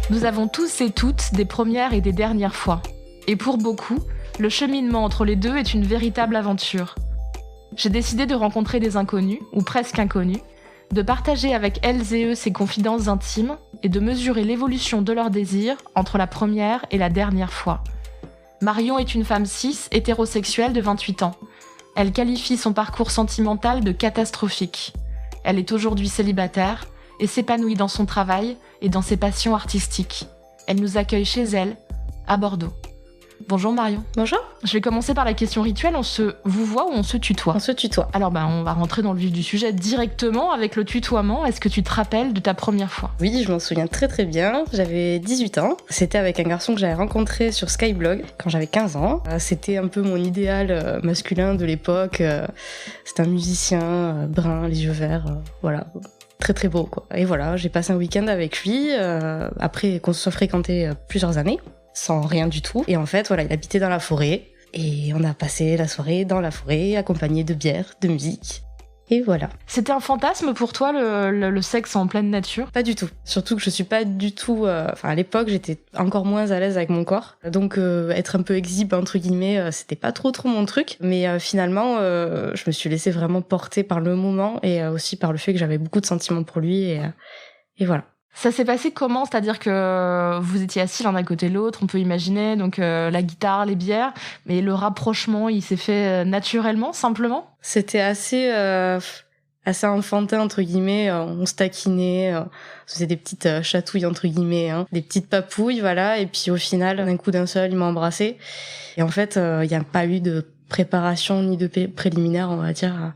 Nous avons tous et toutes des premières et des dernières fois. Et pour beaucoup, le cheminement entre les deux est une véritable aventure. J'ai décidé de rencontrer des inconnus, ou presque inconnus, de partager avec elles et eux ces confidences intimes et de mesurer l'évolution de leurs désirs entre la première et la dernière fois. Marion est une femme cis, hétérosexuelle de 28 ans. Elle qualifie son parcours sentimental de catastrophique. Elle est aujourd'hui célibataire et s'épanouit dans son travail et dans ses passions artistiques. Elle nous accueille chez elle, à Bordeaux. Bonjour Marion. Bonjour. Je vais commencer par la question rituelle. On se vouvoie ou on se tutoie ? On se tutoie. Alors on va rentrer dans le vif du sujet directement avec le tutoiement. Est-ce que tu te rappelles de ta première fois ? Oui, je m'en souviens très très bien. J'avais 18 ans. C'était avec un garçon que j'avais rencontré sur Skyblog quand j'avais 15 ans. C'était un peu mon idéal masculin de l'époque. C'était un musicien brun, les yeux verts, voilà. Très très beau quoi. Et voilà, j'ai passé un week-end avec lui après qu'on se soit fréquenté plusieurs années. Sans rien du tout. Et en fait, voilà, il habitait dans la forêt. Et on a passé la soirée dans la forêt, accompagné de bière, de musique. Et voilà. C'était un fantasme pour toi, le sexe en pleine nature ? Pas du tout. Surtout que je suis pas du tout... à l'époque, j'étais encore moins à l'aise avec mon corps. Donc, être un peu exhibe, entre guillemets, c'était pas trop mon truc. Mais finalement, je me suis laissée vraiment porter par le moment et aussi par le fait que j'avais beaucoup de sentiments pour lui. Et voilà. Ça s'est passé comment ? C'est-à-dire que vous étiez assis l'un à côté de l'autre, on peut imaginer, donc la guitare, les bières, mais le rapprochement, il s'est fait naturellement, simplement ? C'était assez enfantin, entre guillemets, on se taquinait, on faisait des petites chatouilles, entre guillemets, des petites papouilles, voilà, et puis au final, d'un coup d'un seul, il m'a embrassée. Et en fait, il n'y a pas eu de préparation ni de préliminaire, on va dire,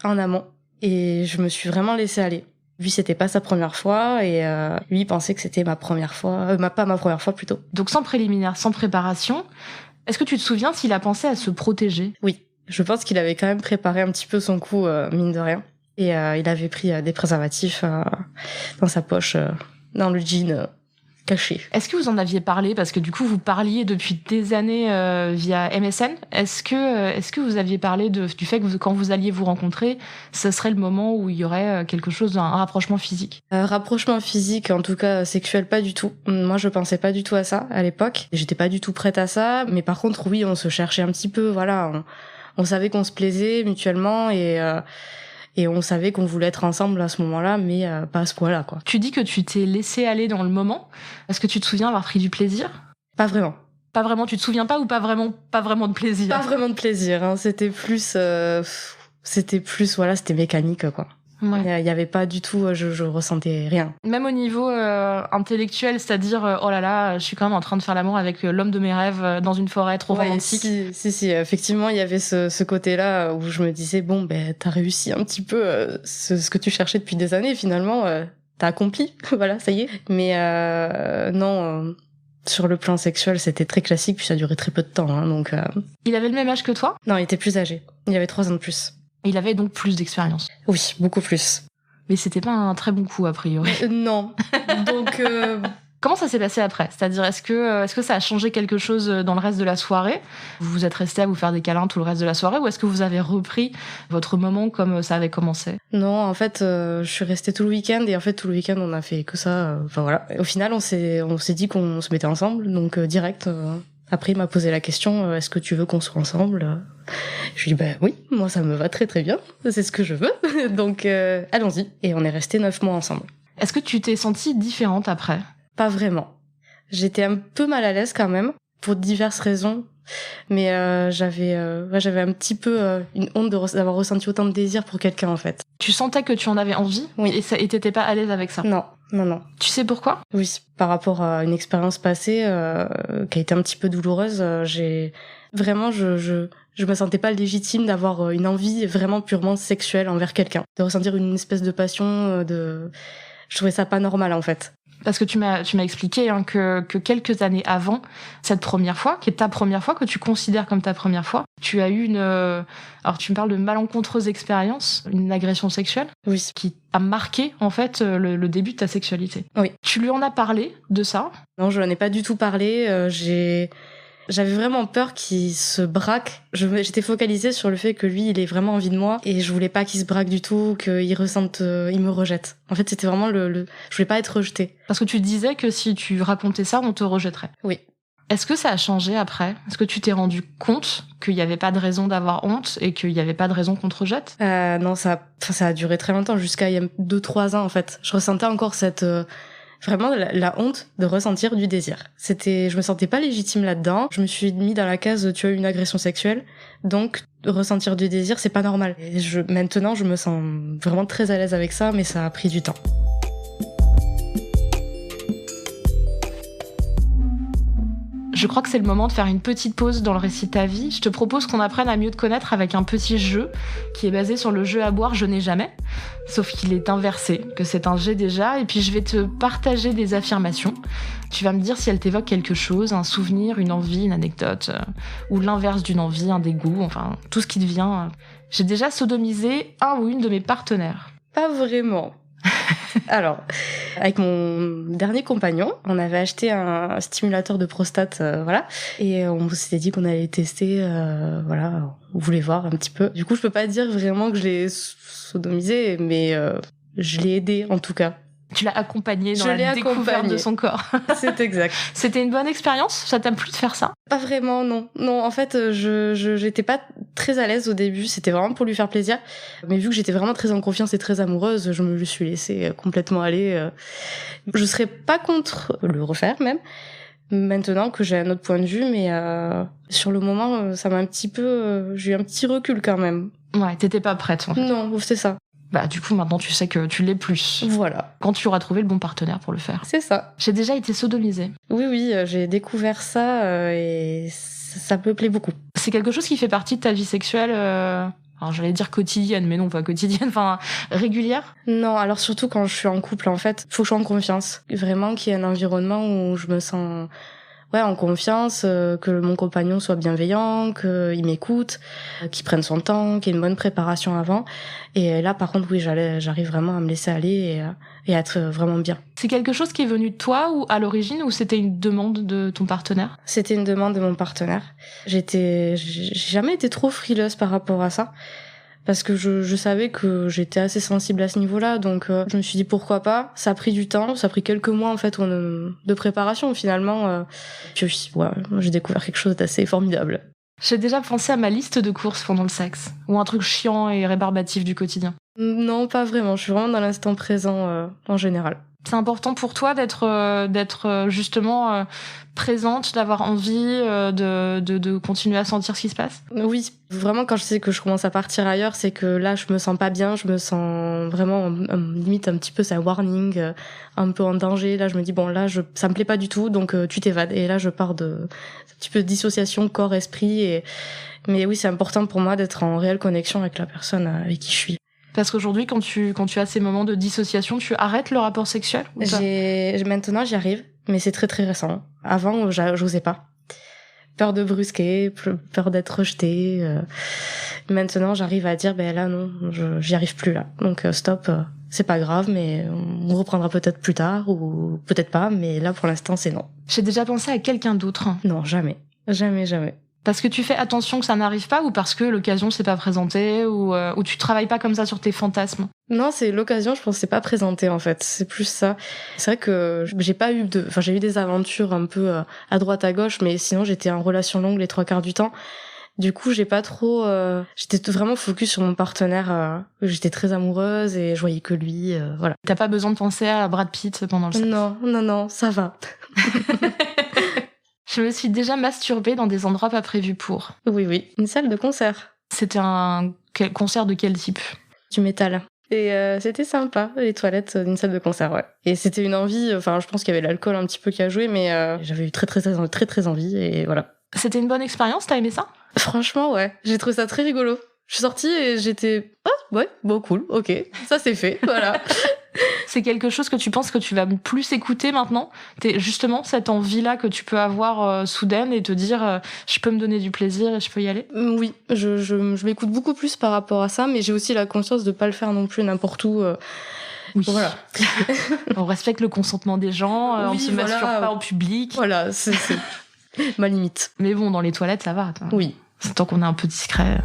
en amont. Et je me suis vraiment laissée aller. Lui, c'était pas sa première fois et lui, il pensait que c'était ma première fois, pas ma première fois plutôt. Donc sans préliminaire, sans préparation, est-ce que tu te souviens s'il a pensé à se protéger ? Oui, je pense qu'il avait quand même préparé un petit peu son coup, mine de rien. Et il avait pris des préservatifs dans sa poche, dans le jean caché. Est-ce que vous en aviez parlé ? Parce que du coup, vous parliez depuis des années via MSN. Est-ce que vous aviez parlé du fait que quand vous alliez vous rencontrer, ce serait le moment où il y aurait quelque chose, un rapprochement physique ? Rapprochement physique, en tout cas sexuel, pas du tout. Moi, je pensais pas du tout à ça à l'époque. J'étais pas du tout prête à ça. Mais par contre, oui, on se cherchait un petit peu. Voilà, on savait qu'on se plaisait mutuellement et on savait qu'on voulait être ensemble à ce moment-là, mais pas à ce point-là, quoi. Tu dis que tu t'es laissé aller dans le moment. Est-ce que tu te souviens avoir pris du plaisir ? Pas vraiment. Pas vraiment, tu te souviens pas ou pas vraiment de plaisir ? Pas vraiment de plaisir, c'était plus, voilà, c'était mécanique, quoi. Ouais. Il y avait pas du tout, je ressentais rien. Même au niveau intellectuel, c'est-à-dire oh là là, je suis quand même en train de faire l'amour avec l'homme de mes rêves dans une forêt trop romantique. Si, effectivement, il y avait ce côté-là où je me disais bon, t'as réussi un petit peu ce que tu cherchais depuis des années, finalement, t'as accompli, voilà, ça y est. Mais non. Sur le plan sexuel, c'était très classique, puis ça durait très peu de temps, donc... Il avait le même âge que toi ? Non, il était plus âgé. Il avait 3 ans de plus. Il avait donc plus d'expérience. Oui, beaucoup plus. Mais c'était pas un très bon coup, a priori. Non. Donc... Comment ça s'est passé après ? C'est-à-dire, est-ce que ça a changé quelque chose dans le reste de la soirée ? Vous vous êtes restés à vous faire des câlins tout le reste de la soirée, ou est-ce que vous avez repris votre moment comme ça avait commencé ? Non, en fait, je suis restée tout le week-end, et en fait, tout le week-end, on a fait que ça. Enfin voilà. Et au final, on s'est dit qu'on se mettait ensemble, donc direct... Après, il m'a posé la question, est-ce que tu veux qu'on soit ensemble ? Je lui ai dit, oui, moi ça me va très très bien, c'est ce que je veux, donc allons-y. Et on est restés 9 mois ensemble. Est-ce que tu t'es sentie différente après ? Pas vraiment. J'étais un peu mal à l'aise quand même, pour diverses raisons, mais j'avais un petit peu une honte d'avoir ressenti autant de désir pour quelqu'un en fait. Tu sentais que tu en avais envie ? Oui. Et t'étais pas à l'aise avec ça ? Non. Tu sais pourquoi ? Oui, par rapport à une expérience passée qui a été un petit peu douloureuse, vraiment je me sentais pas légitime d'avoir une envie vraiment purement sexuelle envers quelqu'un, de ressentir une espèce de passion, je trouvais ça pas normal en fait. Parce que tu m'as expliqué que quelques années avant cette première fois, qui est ta première fois, que tu considères comme ta première fois, tu as eu alors tu me parles de malencontreuse expérience, une agression sexuelle, oui, qui a marqué en fait le début de ta sexualité. Oui. Tu lui en as parlé de ça ? Non, je n'en ai pas du tout parlé. J'avais vraiment peur qu'il se braque. J'étais focalisée sur le fait que lui, il ait vraiment envie de moi et je voulais pas qu'il se braque du tout, qu'il ressente, il me rejette. En fait, c'était vraiment je voulais pas être rejetée. Parce que tu disais que si tu racontais ça, on te rejetterait. Oui. Est-ce que ça a changé après? Est-ce que tu t'es rendu compte qu'il n'y avait pas de raison d'avoir honte et qu'il n'y avait pas de raison qu'on te rejette? Non, ça a duré très longtemps, jusqu'à il y a 2-3 ans en fait. Je ressentais encore cette vraiment la honte de ressentir du désir. Je me sentais pas légitime là-dedans. Je me suis mis dans la case tu as eu une agression sexuelle, donc ressentir du désir c'est pas normal. Et maintenant je me sens vraiment très à l'aise avec ça, mais ça a pris du temps. Je crois que c'est le moment de faire une petite pause dans le récit de ta vie. Je te propose qu'on apprenne à mieux te connaître avec un petit jeu qui est basé sur le jeu à boire Je n'ai jamais, sauf qu'il est inversé, que c'est un j'ai déjà, et puis je vais te partager des affirmations. Tu vas me dire si elles t'évoquent quelque chose, un souvenir, une envie, une anecdote, ou l'inverse d'une envie, un dégoût, enfin tout ce qui te vient. J'ai déjà sodomisé un ou une de mes partenaires. Pas vraiment. Alors, avec mon dernier compagnon, on avait acheté un stimulateur de prostate, voilà, et on s'était dit qu'on allait tester, voilà, on voulait voir un petit peu. Du coup, je peux pas dire vraiment que je l'ai sodomisé, mais je l'ai aidé en tout cas. Tu l'as accompagné dans la découverte de son corps. C'est exact. C'était une bonne expérience? Ça t'a plu de faire ça? Pas vraiment, non. Non, en fait, j'étais pas très à l'aise au début. C'était vraiment pour lui faire plaisir. Mais vu que j'étais vraiment très en confiance et très amoureuse, je me suis laissée complètement aller. Je serais pas contre le refaire même. Maintenant que j'ai un autre point de vue, mais sur le moment, ça m'a un petit peu... j'ai eu un petit recul quand même. Ouais, t'étais pas prête en fait. Non, c'est ça. Bah du coup maintenant tu sais que tu l'es plus. Voilà. Quand tu auras trouvé le bon partenaire pour le faire. C'est ça. J'ai déjà été sodomisée. Oui, j'ai découvert ça et ça me plaît beaucoup. C'est quelque chose qui fait partie de ta vie sexuelle, alors j'allais dire quotidienne, mais non pas quotidienne, enfin régulière? Non, alors surtout quand je suis en couple en fait, faut que je sois en confiance. Vraiment qu'il y ait un environnement où je me sens... ouais, en confiance, que mon compagnon soit bienveillant, qu'il m'écoute, qu'il prenne son temps, qu'il y ait une bonne préparation avant. Et là, par contre, oui, j'arrive vraiment à me laisser aller et à être vraiment bien. C'est quelque chose qui est venu de toi ou à l'origine, ou c'était une demande de ton partenaire? C'était une demande de mon partenaire. J'ai jamais été trop frileuse par rapport à ça. Parce que je savais que j'étais assez sensible à ce niveau-là, donc je me suis dit pourquoi pas. Ça a pris du temps, ça a pris quelques mois en fait de préparation finalement. Puis ouais, j'ai découvert quelque chose d'assez formidable. J'ai déjà pensé à ma liste de courses pendant le sexe, ou un truc chiant et rébarbatif du quotidien. Non, pas vraiment. Je suis vraiment dans l'instant présent en général. C'est important pour toi d'être justement présente, d'avoir envie de continuer à sentir ce qui se passe? Oui, vraiment quand je sais que je commence à partir ailleurs, c'est que là je me sens pas bien, je me sens vraiment limite un petit peu, c'est un warning, un peu en danger. Là je me dis bon là ça me plaît pas du tout, donc tu t'évades. Et là je pars de un petit peu de dissociation corps-esprit. Mais oui, c'est important pour moi d'être en réelle connexion avec la personne avec qui je suis. Parce qu'aujourd'hui, quand tu as ces moments de dissociation, tu arrêtes le rapport sexuel ou pas? Maintenant, j'y arrive, mais c'est très très récent. Avant, j'osais pas. Peur de brusquer, peur d'être rejetée. Maintenant, j'arrive à dire, ben là, non, j'y arrive plus là. Donc, stop, c'est pas grave, mais on reprendra peut-être plus tard, ou peut-être pas, mais là, pour l'instant, c'est non. J'ai déjà pensé à quelqu'un d'autre. Non, jamais. Jamais, jamais. Parce que tu fais attention que ça n'arrive pas, ou parce que l'occasion s'est pas présentée, ou tu travailles pas comme ça sur tes fantasmes? Non, c'est l'occasion, je pense, c'est pas présenté en fait. C'est plus ça. C'est vrai que j'ai eu des aventures un peu à droite à gauche, mais sinon j'étais en relation longue les 3/4 du temps. Du coup, j'ai pas trop. J'étais vraiment focus sur mon partenaire. J'étais très amoureuse et je voyais que lui. Voilà. T'as pas besoin de penser à Brad Pitt pendant le sexe? Non, ça va. Je me suis déjà masturbée dans des endroits pas prévus pour. Oui, une salle de concert. C'était un concert de quel type? Du métal. Et c'était sympa, les toilettes d'une salle de concert, ouais. Et c'était une envie, enfin je pense qu'il y avait l'alcool un petit peu qui a joué, mais j'avais eu très envie, et voilà. C'était une bonne expérience, t'as aimé ça? Franchement, ouais. J'ai trouvé ça très rigolo. Je suis sortie et j'étais... ah, ouais, bon, cool, ok. Ça c'est fait, voilà. C'est quelque chose que tu penses que tu vas plus écouter maintenant? T'es justement cette envie-là que tu peux avoir soudaine et te dire je peux me donner du plaisir et je peux y aller? Oui, je m'écoute beaucoup plus par rapport à ça, mais j'ai aussi la conscience de pas le faire non plus n'importe où. Oui. Voilà. On respecte le consentement des gens, on ne se masturbe pas en public. Voilà, c'est... Ma limite. Mais bon, dans les toilettes, ça va. Toi. Oui. C'est tant qu'on est un peu discret.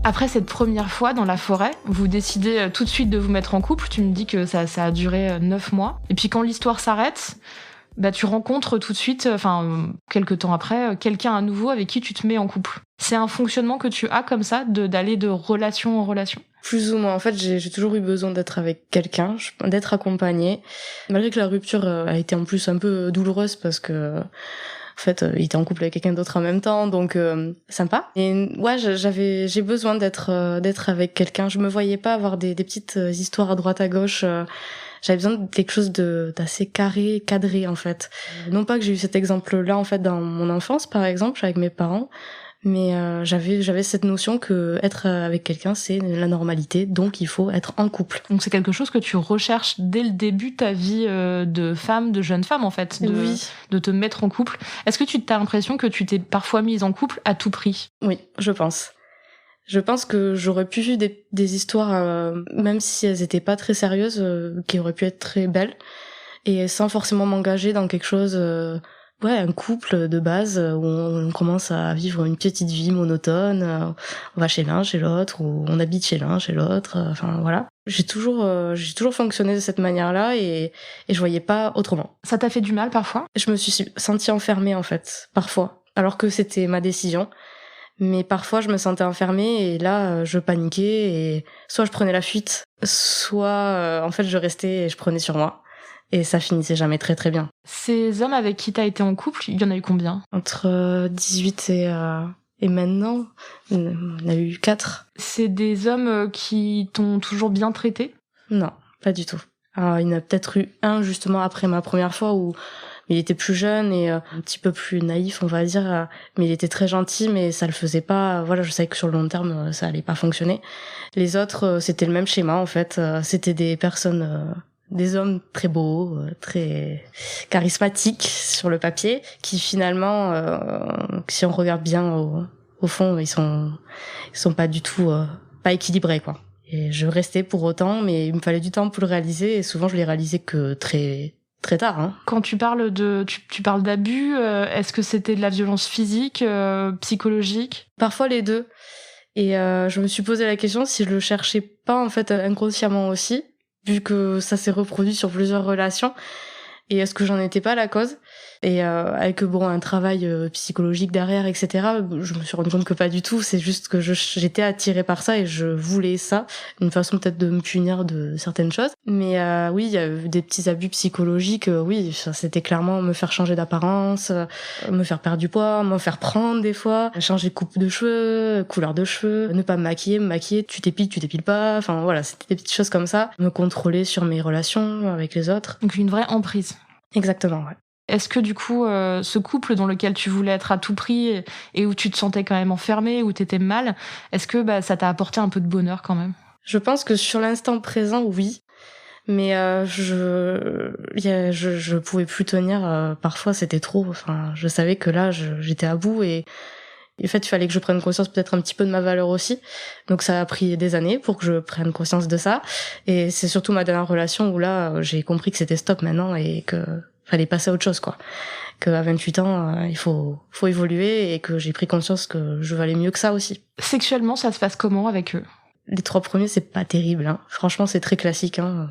Après cette première fois dans la forêt, vous décidez tout de suite de vous mettre en couple. Tu me dis que ça a duré 9 mois. Et puis quand l'histoire s'arrête, tu rencontres tout de suite, quelques temps après, quelqu'un à nouveau avec qui tu te mets en couple. C'est un fonctionnement que tu as comme ça, d'aller de relation en relation? Plus ou moins. En fait, j'ai toujours eu besoin d'être avec quelqu'un, d'être accompagnée. Malgré que la rupture a été en plus un peu douloureuse parce que... En fait, il était en couple avec quelqu'un d'autre en même temps, donc sympa. Et ouais, j'ai besoin d'être avec quelqu'un. Je me voyais pas avoir des petites histoires à droite à gauche. J'avais besoin de quelque chose d'assez carré, cadré en fait. Non pas que j'ai eu cet exemple-là en fait dans mon enfance, par exemple, avec mes parents, mais j'avais cette notion que être avec quelqu'un c'est la normalité, donc il faut être en couple. Donc c'est quelque chose que tu recherches dès le début de ta vie de femme, de jeune femme en fait, de te mettre en couple. Est-ce que tu as l'impression que tu t'es parfois mise en couple à tout prix? Oui, je pense. Je pense que j'aurais pu vivre des histoires, même si elles étaient pas très sérieuses, qui auraient pu être très belles, et sans forcément m'engager dans quelque chose... un couple de base où on commence à vivre une petite vie monotone, on va chez l'un, chez l'autre, ou on habite chez l'un, chez l'autre, voilà. J'ai toujours fonctionné de cette manière-là et je voyais pas autrement. Ça t'a fait du mal parfois? Je me suis sentie enfermée en fait, parfois, alors que c'était ma décision. Mais parfois je me sentais enfermée et là je paniquais et soit je prenais la fuite, soit en fait je restais et je prenais sur moi. Et ça finissait jamais très très bien. Ces hommes avec qui t'as été en couple, il y en a eu combien? Entre 18 et maintenant, il y en a eu 4. C'est des hommes qui t'ont toujours bien traité? Non, pas du tout. Alors, il y en a peut-être eu un justement après ma première fois où il était plus jeune et un petit peu plus naïf, on va dire, mais il était très gentil, mais ça le faisait pas. Voilà, je savais que sur le long terme, ça allait pas fonctionner. Les autres, c'était le même schéma en fait. C'était des personnes... des hommes très beaux, très charismatiques sur le papier, qui finalement, si on regarde bien au fond, ils sont pas du tout pas équilibrés quoi. Et je restais pour autant, mais il me fallait du temps pour le réaliser, et souvent je l'ai réalisé que très très tard. Hein. Quand tu parles tu parles d'abus, est-ce que c'était de la violence physique, psychologique? Parfois les deux. Et je me suis posé la question si je le cherchais pas en fait inconsciemment aussi, vu que ça s'est reproduit sur plusieurs relations, et est-ce que j'en étais pas la cause? Et avec un travail psychologique derrière, etc., je me suis rendu compte que pas du tout. C'est juste que j'étais attirée par ça et je voulais ça, une façon peut-être de me punir de certaines choses. Mais oui, il y a eu des petits abus psychologiques. Oui, ça c'était clairement me faire changer d'apparence, me faire perdre du poids, me faire prendre des fois, changer de coupe de cheveux, couleur de cheveux, ne pas me maquiller, tu t'épiles pas. Enfin voilà, c'était des petites choses comme ça. Me contrôler sur mes relations avec les autres. Donc une vraie emprise. Exactement, ouais. Est-ce que du coup, ce couple dans lequel tu voulais être à tout prix et où tu te sentais quand même enfermée, où t'étais mal, est-ce que ça t'a apporté un peu de bonheur quand même? Je pense que sur l'instant présent, oui. Mais je pouvais plus tenir. Parfois, c'était trop. Enfin, je savais que là, j'étais à bout et en fait, il fallait que je prenne conscience peut-être un petit peu de ma valeur aussi. Donc ça a pris des années pour que je prenne conscience de ça. Et c'est surtout ma dernière relation où là, j'ai compris que c'était stop maintenant et que fallait passer à autre chose, quoi. Qu'à 28 ans, il faut évoluer et que j'ai pris conscience que je valais mieux que ça aussi. Sexuellement, ça se passe comment avec eux? Les 3 premiers, c'est pas terrible, hein. Franchement, c'est très classique, hein.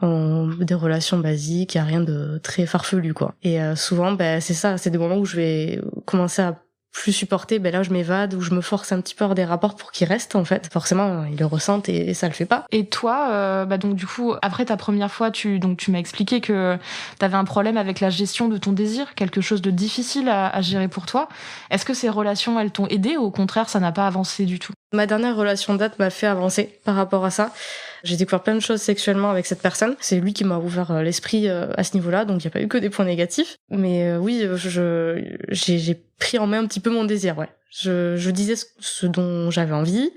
Des relations basiques, y a rien de très farfelu, quoi. Et souvent, c'est ça, c'est des moments où je vais commencer à plus supporter, là je m'évade ou je me force un petit peu à avoir des rapports pour qu'ils restent en fait. Forcément ils le ressentent et ça le fait pas. Et toi, donc du coup après ta première fois, tu m'as expliqué que t'avais un problème avec la gestion de ton désir, quelque chose de difficile à gérer pour toi. Est-ce que ces relations elles t'ont aidé ou au contraire ça n'a pas avancé du tout? Ma dernière relation de date m'a fait avancer par rapport à ça. J'ai découvert plein de choses sexuellement avec cette personne. C'est lui qui m'a ouvert l'esprit à ce niveau-là, donc il n'y a pas eu que des points négatifs. Mais oui, j'ai pris en main un petit peu mon désir, ouais. Je disais ce dont j'avais envie,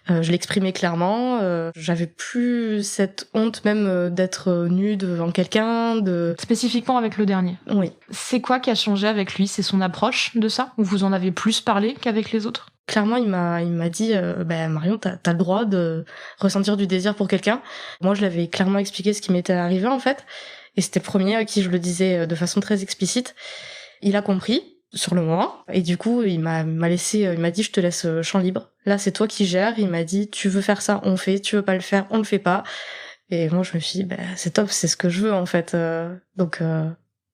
je l'exprimais clairement, j'avais plus cette honte même d'être nue devant quelqu'un, Spécifiquement avec le dernier. Oui. C'est quoi qui a changé avec lui? C'est son approche de ça? Ou vous en avez plus parlé qu'avec les autres? Clairement, il m'a dit, Marion, t'as le droit de ressentir du désir pour quelqu'un. Moi, je l'avais clairement expliqué ce qui m'était arrivé, en fait. Et c'était le premier à qui je le disais de façon très explicite. Il a compris sur le moment. Et du coup, il m'a dit, je te laisse champ libre. Là, c'est toi qui gères. Il m'a dit, tu veux faire ça, on fait. Tu veux pas le faire, on le fait pas. Et moi, je me suis dit, c'est top, c'est ce que je veux, en fait. Donc,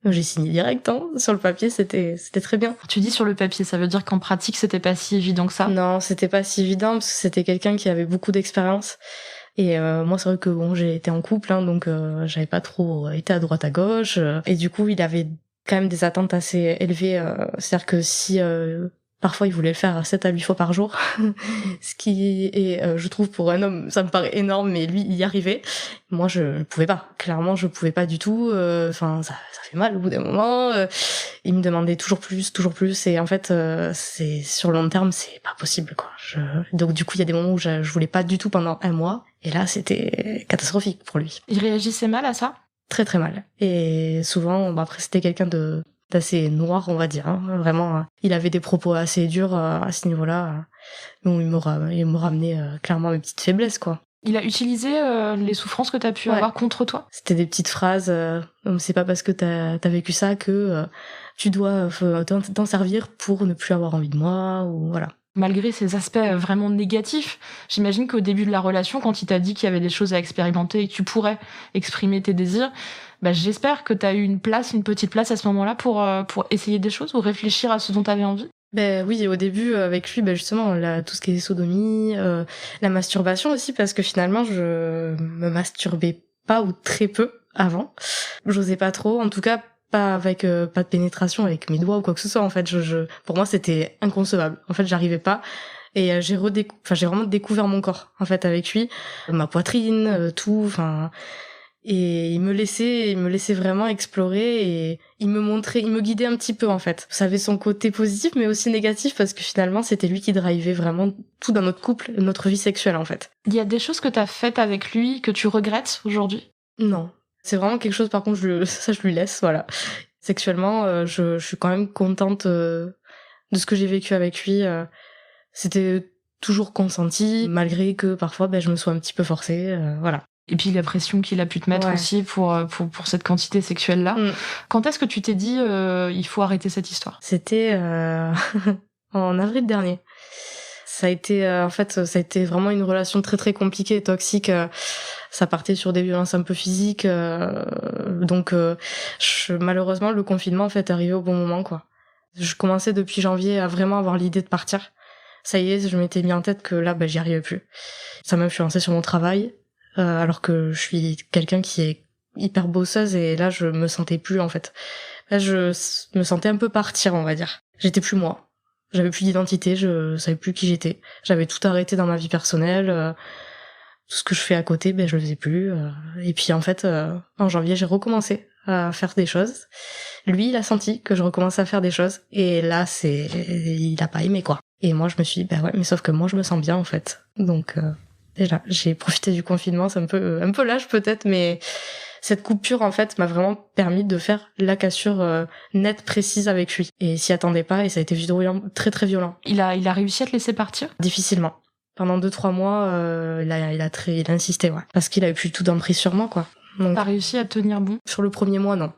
j'ai signé direct, hein. Sur le papier, c'était très bien. Tu dis sur le papier, ça veut dire qu'en pratique, c'était pas si évident que ça? Non, c'était pas si évident, parce que c'était quelqu'un qui avait beaucoup d'expérience. Et moi, c'est vrai que j'ai été en couple, hein, donc j'avais pas trop été à droite à gauche. Et du coup, il avait quand même des attentes assez élevées. C'est-à-dire que si parfois il voulait le faire 7 à 8 fois par jour, ce qui est, je trouve, pour un homme, ça me paraît énorme, mais lui, il y arrivait. Moi, je ne pouvais pas. Clairement, je pouvais pas du tout. Enfin, ça fait mal au bout d'un moment. Il me demandait toujours plus. Et en fait, c'est sur le long terme, c'est pas possible, quoi. Donc du coup, il y a des moments où je voulais pas du tout pendant un mois. Et là, c'était catastrophique pour lui. Il réagissait mal à ça? Très très mal. Et souvent, après, c'était quelqu'un d'assez noir, on va dire, hein. Vraiment, il avait des propos assez durs à ce niveau-là, où il me ramenait clairement mes petites faiblesses, quoi. Il a utilisé les souffrances que t'as pu avoir contre toi? C'était des petites phrases, c'est pas parce que t'as vécu ça que tu dois t'en servir pour ne plus avoir envie de moi, ou voilà. Malgré ces aspects vraiment négatifs, j'imagine qu'au début de la relation, quand il t'a dit qu'il y avait des choses à expérimenter et que tu pourrais exprimer tes désirs, j'espère que t'as eu une petite place à ce moment-là pour essayer des choses ou réfléchir à ce dont t'avais envie. Oui, au début avec lui, justement, tout ce qui est sodomie, la masturbation aussi, parce que finalement je me masturbais pas ou très peu avant. J'osais pas trop, en tout cas pas avec pas de pénétration avec mes doigts ou quoi que ce soit. En fait, pour moi c'était inconcevable. En fait, j'arrivais pas. Et j'ai vraiment découvert mon corps en fait avec lui, ma poitrine, tout. Enfin. Et il me laissait vraiment explorer et il me guidait un petit peu en fait. Ça avait son côté positif mais aussi négatif parce que finalement c'était lui qui drivait vraiment tout dans notre couple, notre vie sexuelle en fait. Il y a des choses que t'as faites avec lui que tu regrettes aujourd'hui? Non. C'est vraiment quelque chose par contre je lui laisse, voilà. Sexuellement, je suis quand même contente de ce que j'ai vécu avec lui. C'était toujours consenti malgré que parfois je me sois un petit peu forcée, voilà. Et puis la pression qu'il a pu te mettre aussi pour cette quantité sexuelle-là. Quand est-ce que tu t'es dit il faut arrêter cette histoire? C'était en avril dernier. Ça a été ça a été vraiment une relation très très compliquée et toxique. Ça partait sur des violences un peu physiques. Donc malheureusement le confinement en fait est arrivé au bon moment, quoi. Je commençais depuis janvier à vraiment avoir l'idée de partir. Ça y est, je m'étais mis en tête que là j'y arrivais plus. Ça m'a influencé sur mon travail. Alors que je suis quelqu'un qui est hyper bosseuse et là je me sentais plus en fait. Là je me sentais un peu partir, on va dire. J'étais plus moi. J'avais plus d'identité, je savais plus qui j'étais. J'avais tout arrêté dans ma vie personnelle. Tout ce que je fais à côté, je le faisais plus. Et puis en fait, en janvier, j'ai recommencé à faire des choses. Lui, il a senti que je recommençais à faire des choses. Et là, il a pas aimé, quoi. Et moi, je me suis dit, ouais, mais sauf que moi, je me sens bien, en fait. Donc, déjà, j'ai profité du confinement, c'est un peu lâche peut-être, mais cette coupure, en fait, m'a vraiment permis de faire la cassure nette, précise avec lui. Et il s'y attendait pas, et ça a été violent, très très violent. Il a réussi à te laisser partir? Difficilement. Pendant 2-3 mois, il a insisté, ouais. Parce qu'il avait plus tout d'emprise sur moi, quoi. Donc, t'as réussi à tenir bon? Sur le premier mois, non.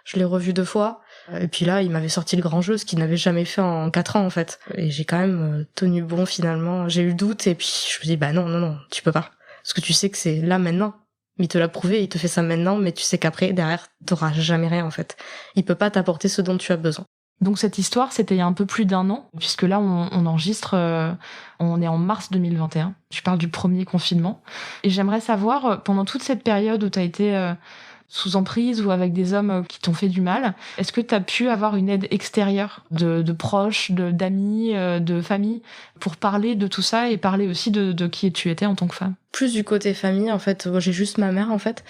Je l'ai revu 2 fois. Et puis là, il m'avait sorti le grand jeu, ce qu'il n'avait jamais fait en 4 ans, en fait. Et j'ai quand même tenu bon, finalement. J'ai eu le doute, et puis je me dis, non, tu peux pas. Parce que tu sais que c'est là, maintenant. Il te l'a prouvé, il te fait ça maintenant, mais tu sais qu'après, derrière, t'auras jamais rien, en fait. Il peut pas t'apporter ce dont tu as besoin. Donc cette histoire, c'était il y a un peu plus d'1 an, puisque là, on enregistre, on est en mars 2021. Tu parles du premier confinement. Et j'aimerais savoir, pendant toute cette période où t'as été sous emprise ou avec des hommes qui t'ont fait du mal, est-ce que t'as pu avoir une aide extérieure de proches, d'amis, de famille, pour parler de tout ça et parler aussi de qui tu étais en tant que femme? Plus du côté famille, en fait, j'ai juste ma mère, en fait.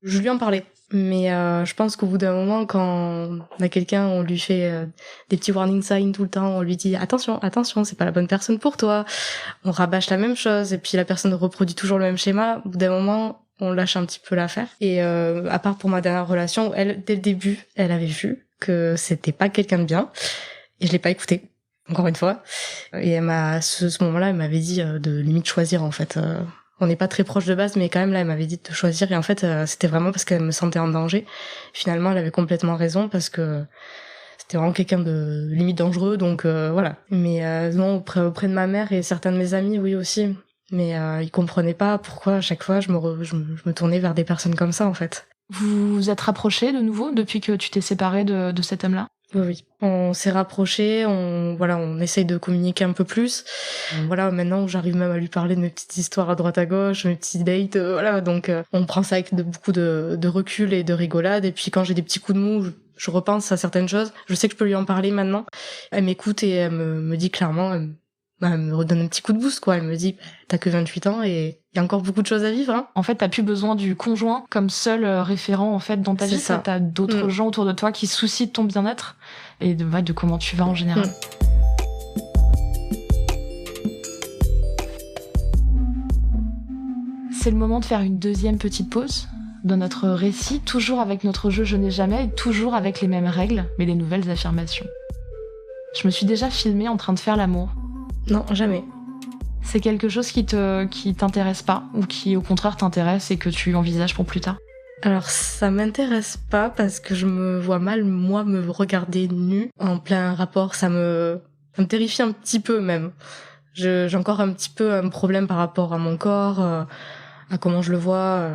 Je lui en parlais. Mais je pense qu'au bout d'un moment, quand on a quelqu'un, on lui fait des petits warning signs tout le temps, on lui dit attention, c'est pas la bonne personne pour toi. On rabâche la même chose et puis la personne reproduit toujours le même schéma. Au bout d'un moment, on lâche un petit peu l'affaire. Et à part pour ma dernière relation, elle, dès le début, elle avait vu que c'était pas quelqu'un de bien et je l'ai pas écouté. encore une fois. Et ce moment-là, elle m'avait dit de limite choisir, en fait. On n'est pas très proche de base, mais quand même, là, elle m'avait dit de choisir. Et en fait, c'était vraiment parce qu'elle me sentait en danger. Finalement, elle avait complètement raison parce que c'était vraiment quelqu'un de limite dangereux, donc voilà. Mais non, auprès de ma mère et certains de mes amis, oui aussi. Mais ils comprenaient pas pourquoi à chaque fois je me tournais vers des personnes comme ça, en fait. Vous vous êtes rapprochés de nouveau depuis que tu t'es séparée de cet homme-là? Oui. On s'est rapprochés, on essaye de communiquer un peu plus. Voilà, maintenant j'arrive même à lui parler de mes petites histoires à droite à gauche, mes petites dates, voilà. Donc on prend ça avec beaucoup de recul et de rigolade. Et puis quand j'ai des petits coups de mou, je repense à certaines choses. Je sais que je peux lui en parler maintenant. Elle m'écoute et elle me dit clairement, elle me redonne un petit coup de boost, quoi. Elle me dit, t'as que 28 ans et il y a encore beaucoup de choses à vivre, hein. En fait, t'as plus besoin du conjoint comme seul référent, en fait, dans ta vie. Ça. T'as d'autres gens autour de toi qui se soucient de ton bien-être et de comment tu vas en général. C'est le moment de faire une deuxième petite pause dans notre récit, toujours avec notre jeu Je n'ai jamais, et toujours avec les mêmes règles, mais les nouvelles affirmations. Je me suis déjà filmée en train de faire l'amour. Non, jamais. C'est quelque chose qui t'intéresse pas, ou qui au contraire t'intéresse et que tu envisages pour plus tard? Alors ça m'intéresse pas parce que je me vois mal, moi, me regarder nue en plein rapport. Ça me terrifie un petit peu même. J'ai encore un petit peu un problème par rapport à mon corps, à comment je le vois.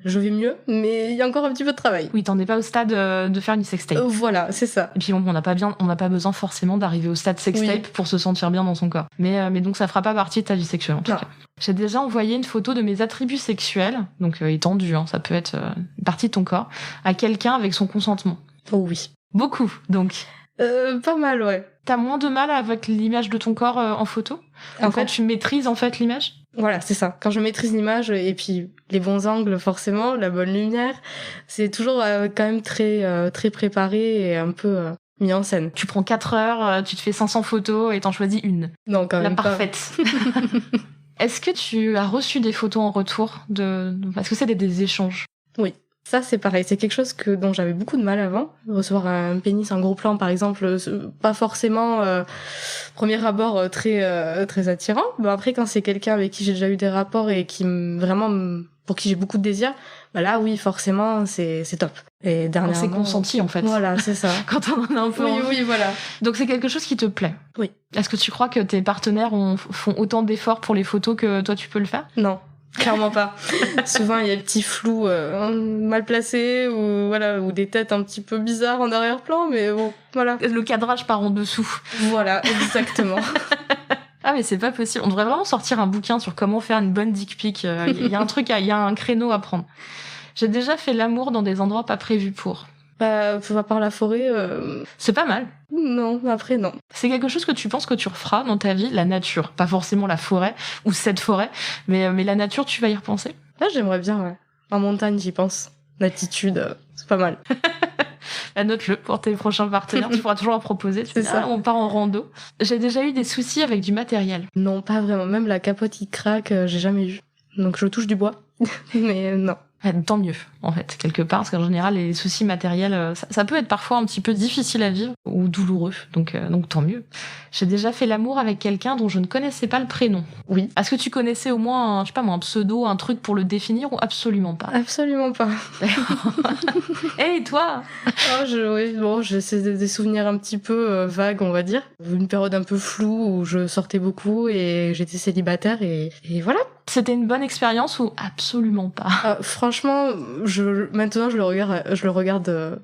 Je vais mieux, mais il y a encore un petit peu de travail. Oui, t'en es pas au stade de faire une sextape. Voilà, c'est ça. Et puis on n'a pas besoin forcément d'arriver au stade sextape pour se sentir bien dans son corps. Mais donc ça fera pas partie de ta vie sexuelle en tout cas. J'ai déjà envoyé une photo de mes attributs sexuels, donc étendus, hein, ça peut être une partie de ton corps, à quelqu'un avec son consentement. Oh oui. Beaucoup, donc. Pas mal, ouais. T'as moins de mal avec l'image de ton corps en photo quand tu maîtrises en fait l'image? Voilà, c'est ça. Quand je maîtrise l'image et puis les bons angles, forcément, la bonne lumière, c'est toujours quand même très préparé et un peu mis en scène. Tu prends 4 heures, tu te fais 500 photos et t'en choisis une. Non, quand même pas. La parfaite. Est-ce que tu as reçu des photos en retour Est-ce que c'est des échanges? Oui. Ça, c'est pareil. C'est quelque chose dont j'avais beaucoup de mal avant. Recevoir un pénis en gros plan, par exemple, pas forcément premier abord très attirant. Mais après, quand c'est quelqu'un avec qui j'ai déjà eu des rapports et pour qui j'ai beaucoup de désir, bah là, oui, forcément, c'est top. Et dernièrement, c'est consenti, en fait. Voilà, c'est ça. Quand on en a un peu Oui, voilà. Donc c'est quelque chose qui te plaît? Oui. Est-ce que tu crois que tes partenaires font autant d'efforts pour les photos que toi, tu peux le faire? Non. Clairement pas. Souvent il y a le petit flou mal placé ou des têtes un petit peu bizarres en arrière-plan, mais bon, voilà. Le cadrage part en dessous. Voilà, exactement. Ah mais c'est pas possible. On devrait vraiment sortir un bouquin sur comment faire une bonne dick pic. Il y a un créneau à prendre. J'ai déjà fait l'amour dans des endroits pas prévus pour. À part la forêt. C'est pas mal. Non, après non. C'est quelque chose que tu penses que tu referas dans ta vie, la nature, pas forcément la forêt ou cette forêt, mais la nature, tu vas y repenser? Là, j'aimerais bien, ouais. En montagne, j'y pense. L'altitude, c'est pas mal. Note-le pour tes prochains partenaires, tu pourras toujours en proposer. C'est ça. On part en rando. J'ai déjà eu des soucis avec du matériel. Non, pas vraiment. Même la capote qui craque, j'ai jamais eu. Donc je touche du bois, mais non. Tant mieux, en fait, quelque part, parce qu'en général, les soucis matériels, ça peut être parfois un petit peu difficile à vivre, ou douloureux, donc tant mieux. J'ai déjà fait l'amour avec quelqu'un dont je ne connaissais pas le prénom. Oui. Est-ce que tu connaissais au moins, un pseudo, un truc pour le définir, ou absolument pas? Absolument pas. Et toi? C'est des souvenirs un petit peu vagues, on va dire. Une période un peu floue où je sortais beaucoup et j'étais célibataire et voilà. C'était une bonne expérience ou absolument pas? Franchement, maintenant je le regarde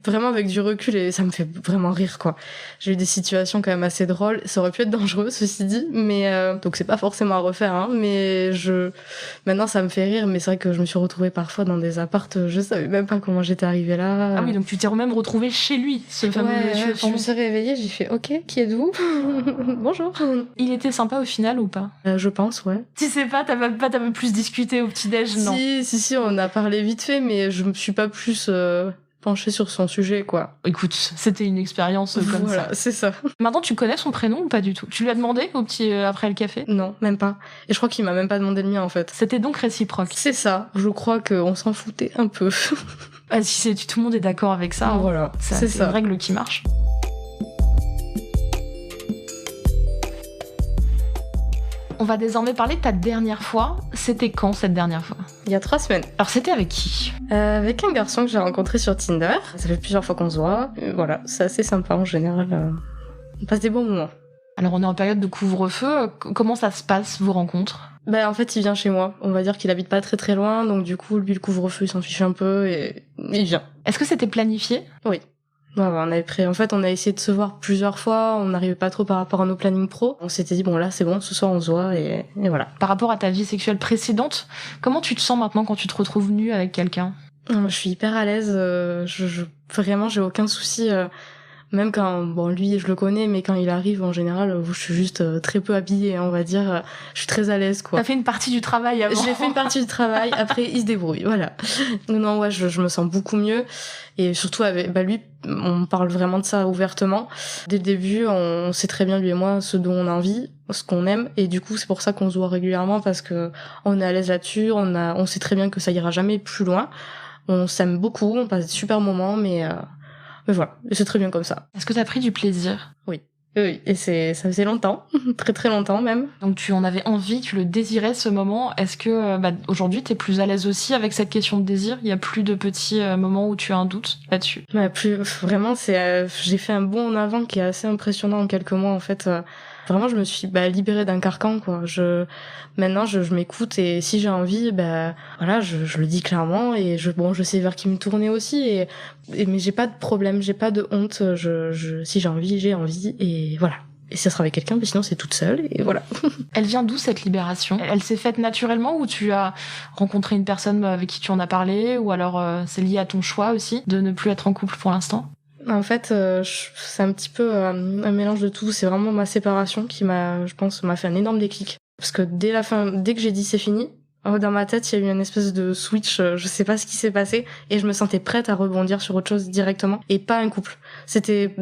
vraiment avec du recul et ça me fait vraiment rire, quoi. J'ai eu des situations quand même assez drôles. Ça aurait pu être dangereux, ceci dit, mais donc c'est pas forcément à refaire, hein. Mais maintenant ça me fait rire, mais c'est vrai que je me suis retrouvée parfois dans des appartes, je savais même pas comment j'étais arrivée là. Ah oui, donc tu t'es même retrouvée chez lui, ce fameux monsieur. Je me suis réveillée, j'ai fait OK, qui êtes-vous? Bonjour. Il était sympa au final ou pas? Je pense, ouais. Tu sais pas, t'as même plus discuté au petit-déj, non? Si, on a parlé vite fait, mais je me suis pas plus penchée sur son sujet, quoi. Écoute, c'était une expérience comme ça. Voilà, c'est ça. Maintenant, tu connais son prénom ou pas du tout? Tu lui as demandé au petit après le café? Non, même pas. Et je crois qu'il m'a même pas demandé le mien, en fait. C'était donc réciproque. C'est ça. Je crois qu'on s'en foutait un peu. Si tout le monde est d'accord avec ça, voilà, c'est une règle qui marche. On va désormais parler de ta dernière fois. C'était quand cette dernière fois? Il y a 3 semaines. Alors c'était avec qui? Avec un garçon que j'ai rencontré sur Tinder. Ça fait plusieurs fois qu'on se voit. Voilà, c'est assez sympa en général. On passe des bons moments. Alors on est en période de couvre-feu. Comment ça se passe, vos rencontres? En fait, il vient chez moi. On va dire qu'il habite pas très très loin, donc du coup, lui, le couvre-feu, il s'en fiche un peu et il vient. Est-ce que c'était planifié? Oui. Ouais, en fait, on a essayé de se voir plusieurs fois, on n'arrivait pas trop par rapport à nos plannings pro. On s'était dit, bon là, c'est bon, ce soir on se voit et voilà. Par rapport à ta vie sexuelle précédente, comment tu te sens maintenant quand tu te retrouves nue avec quelqu'un? Je suis hyper à l'aise, vraiment, j'ai aucun souci. Même quand, lui, je le connais, mais quand il arrive, en général, je suis juste très peu habillée, on va dire. Je suis très à l'aise, quoi. T'as fait une partie du travail avant. J'ai fait une partie du travail, après, il se débrouille, voilà. Non, ouais, je me sens beaucoup mieux. Et surtout, avec lui, on parle vraiment de ça ouvertement. Dès le début, on sait très bien, lui et moi, ce dont on a envie, ce qu'on aime. Et du coup, c'est pour ça qu'on se voit régulièrement, parce que on est à l'aise là-dessus, on sait très bien que ça ira jamais plus loin. On s'aime beaucoup, on passe des super moments, mais voilà, c'est très bien comme ça. Est-ce que t'as pris du plaisir? Oui, et ça faisait longtemps, très très longtemps même. Donc tu en avais envie, tu le désirais ce moment. Est-ce que aujourd'hui t'es plus à l'aise aussi avec cette question de désir? Il y a plus de petits moments où tu as un doute là-dessus? Plus vraiment, j'ai fait un bond en avant qui est assez impressionnant en quelques mois en fait. Vraiment, je me suis libérée d'un carcan, quoi. Maintenant, je m'écoute et si j'ai envie, voilà, je le dis clairement et je sais vers qui me tourner aussi mais j'ai pas de problème, j'ai pas de honte. Si j'ai envie et voilà. Et ça sera avec quelqu'un, mais sinon c'est toute seule et voilà. Elle vient d'où cette libération? Elle s'est faite naturellement ou tu as rencontré une personne avec qui tu en as parlé ou alors c'est lié à ton choix aussi de ne plus être en couple pour l'instant? En fait, c'est un petit peu un mélange de tout. C'est vraiment ma séparation qui m'a fait un énorme déclic. Parce que dès que j'ai dit c'est fini, dans ma tête, il y a eu une espèce de switch, je sais pas ce qui s'est passé, et je me sentais prête à rebondir sur autre chose directement, et pas un couple. C'était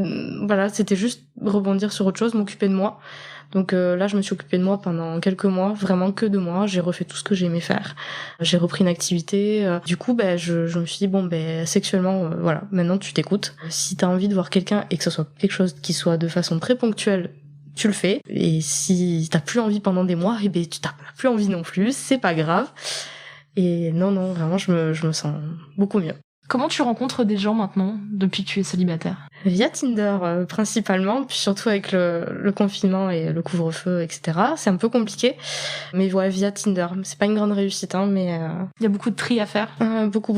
juste rebondir sur autre chose, m'occuper de moi. Donc là, je me suis occupée de moi pendant quelques mois, vraiment que de moi. J'ai refait tout ce que j'aimais faire. J'ai repris une activité. Du coup, je me suis dit, sexuellement, voilà, maintenant tu t'écoutes. Si t'as envie de voir quelqu'un et que ce soit quelque chose qui soit de façon très ponctuelle, tu le fais. Et si t'as plus envie pendant des mois, tu t'as plus envie non plus, c'est pas grave. Et non, vraiment, je me sens beaucoup mieux. Comment tu rencontres des gens maintenant, depuis que tu es célibataire? Via Tinder, principalement, puis surtout avec le confinement et le couvre-feu, etc. C'est un peu compliqué, mais ouais, via Tinder. C'est pas une grande réussite, mais... Il y a beaucoup de tri à faire? Beaucoup,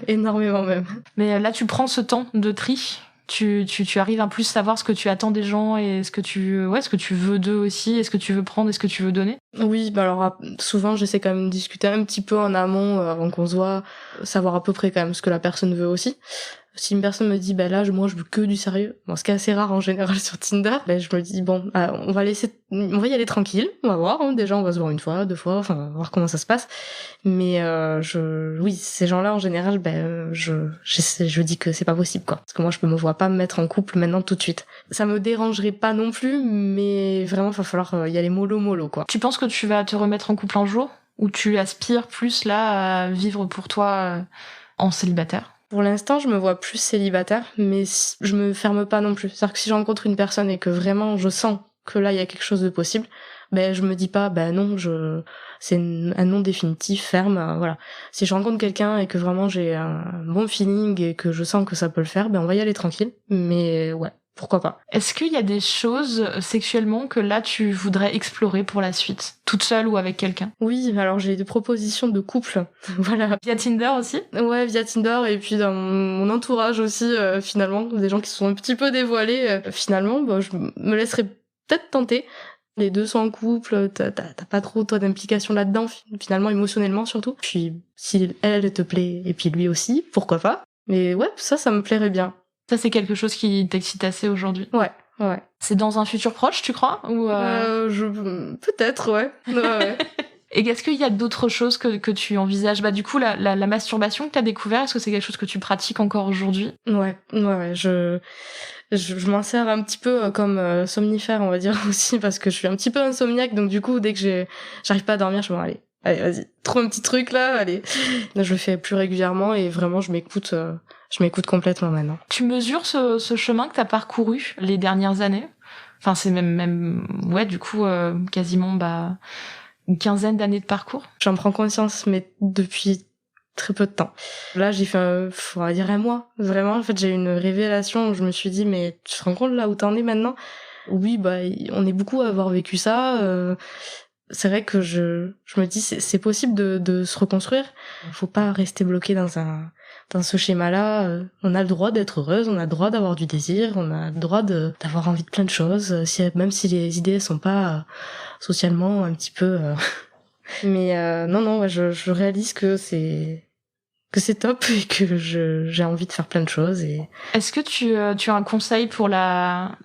énormément même. Mais là, tu prends ce temps de tri? Tu arrives à plus savoir ce que tu attends des gens et ce que tu veux d'eux aussi, et ce que tu veux prendre et ce que tu veux donner? Oui, alors souvent j'essaie quand même de discuter un petit peu en amont avant qu'on se voit, savoir à peu près quand même ce que la personne veut aussi. Si une personne me dit là moi je veux que du sérieux, ce qui est assez rare en général sur Tinder, je me dis on va y aller tranquille, on va voir, déjà on va se voir une fois, 2 fois, enfin on va voir comment ça se passe. Mais oui, ces gens-là en général je dis que c'est pas possible quoi, parce que moi je me vois pas me mettre en couple maintenant tout de suite. Ça me dérangerait pas non plus, mais vraiment va falloir y aller mollo quoi. Tu penses que tu vas te remettre en couple un jour, ou tu aspires plus là à vivre pour toi en célibataire? Pour l'instant, je me vois plus célibataire, mais je me ferme pas non plus. C'est-à-dire que si je rencontre une personne et que vraiment je sens que là il y a quelque chose de possible, je me dis pas non, c'est un non définitif, ferme, voilà. Si je rencontre quelqu'un et que vraiment j'ai un bon feeling et que je sens que ça peut le faire, on va y aller tranquille. Mais ouais, pourquoi pas. Est-ce qu'il y a des choses sexuellement que là tu voudrais explorer pour la suite, toute seule ou avec quelqu'un? Oui, alors j'ai des propositions de couple, voilà. Via Tinder aussi? Ouais, via Tinder et puis dans mon entourage aussi, finalement, des gens qui se sont un petit peu dévoilés. Finalement, je me laisserais peut-être tenter. Les deux sont en couple, t'as pas trop toi d'implication là-dedans, finalement émotionnellement surtout. Puis si elle te plaît et puis lui aussi, pourquoi pas. Mais ouais, ça me plairait bien. Ça, c'est quelque chose qui t'excite assez aujourd'hui? Ouais. C'est dans un futur proche, tu crois? Ou peut-être, ouais. Et est-ce qu'il y a d'autres choses que tu envisages? Du coup, la masturbation que t'as découvert, est-ce que c'est quelque chose que tu pratiques encore aujourd'hui? Ouais, je m'en sers un petit peu comme somnifère, on va dire aussi, parce que je suis un petit peu insomniaque, donc du coup, dès que j'arrive pas à dormir, je me dis, allez, vas-y, trouve un petit truc là, allez. Là, je le fais plus régulièrement et vraiment, je m'écoute complètement maintenant. Tu mesures ce chemin que t'as parcouru les dernières années? Enfin, c'est même ouais, du coup, quasiment une quinzaine d'années de parcours. J'en prends conscience, mais depuis très peu de temps. Là, j'ai fait on va dire un mois. Vraiment, en fait, j'ai eu une révélation où je me suis dit, mais tu te rends compte là où t'en es maintenant? Oui, on est beaucoup à avoir vécu ça. C'est vrai que je me dis, c'est possible de se reconstruire. Faut pas rester bloqué dans ce schéma-là. On a le droit d'être heureuse, on a le droit d'avoir du désir, on a le droit d'avoir envie de plein de choses, même si les idées sont pas socialement un petit peu... Mais non, ouais, je réalise que c'est top et que j'ai envie de faire plein de choses. Et... Est-ce que tu as un conseil pour la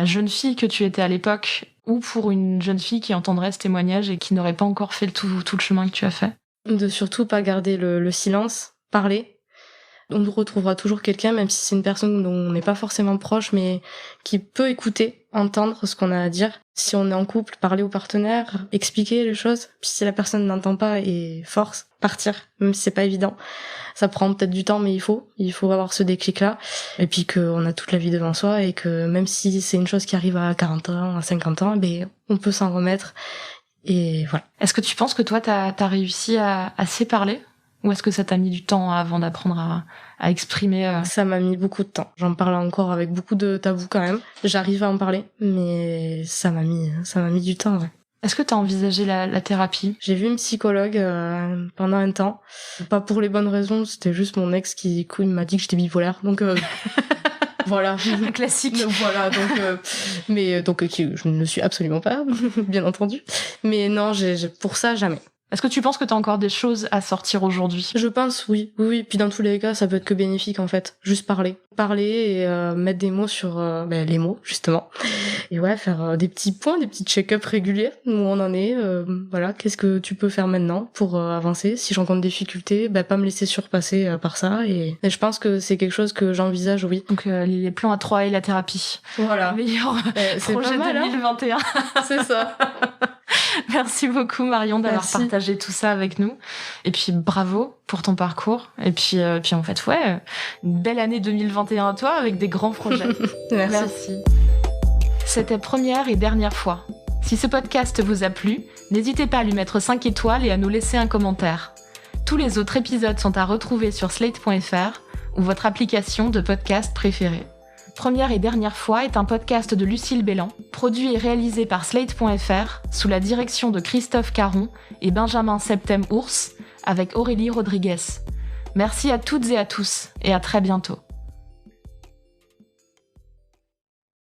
jeune fille que tu étais à l'époque, ou pour une jeune fille qui entendrait ce témoignage et qui n'aurait pas encore fait tout le chemin que tu as fait? De surtout pas garder le silence, parler. On nous retrouvera toujours quelqu'un, même si c'est une personne dont on n'est pas forcément proche, mais qui peut écouter, entendre ce qu'on a à dire. Si on est en couple, parler au partenaire, expliquer les choses. Puis si la personne n'entend pas et force, partir, même si c'est pas évident. Ça prend peut-être du temps, mais il faut avoir ce déclic-là. Et puis qu'on a toute la vie devant soi et que même si c'est une chose qui arrive à 40 ans, à 50 ans, on peut s'en remettre. Et voilà. Est-ce que tu penses que toi, t'as réussi à assez parler? Ou est-ce que ça t'a mis du temps avant d'apprendre à exprimer Ça m'a mis beaucoup de temps. J'en parle encore avec beaucoup de tabous quand même. J'arrive à en parler, mais ça m'a mis du temps, ouais. Est-ce que t'as envisagé la thérapie? J'ai vu une psychologue pendant un temps. Pas pour les bonnes raisons, c'était juste mon ex qui m'a dit que j'étais bipolaire. Donc voilà. Classique. Voilà, donc je ne le suis absolument pas, bien entendu. Mais non, pour ça, jamais. Est-ce que tu penses que t'as encore des choses à sortir aujourd'hui? Je pense, oui. Puis dans tous les cas, ça peut être que bénéfique, en fait. Juste parler et mettre des mots sur les mots, justement. Et ouais, faire des petits points, des petits check-up réguliers, où on en est. Voilà, qu'est-ce que tu peux faire maintenant pour avancer? Si je rencontre des difficultés, pas me laisser surpasser par ça. Et je pense que c'est quelque chose que j'envisage, oui. Donc les plans à 3 et la thérapie. Voilà. Meilleur projet pas mal, 2021. C'est ça. Merci beaucoup Marion d'avoir partagé tout ça avec nous. Et puis bravo pour ton parcours. Et puis en fait, ouais, une belle année 2021 à toi avec des grands projets. Merci. C'était première et dernière fois. Si ce podcast vous a plu, n'hésitez pas à lui mettre 5 étoiles et à nous laisser un commentaire. Tous les autres épisodes sont à retrouver sur slate.fr ou votre application de podcast préférée. Première et dernière fois est un podcast de Lucille Bélan, produit et réalisé par slate.fr sous la direction de Christophe Caron et Benjamin Septem-Ours avec Aurélie Rodriguez. Merci à toutes et à tous et à très bientôt.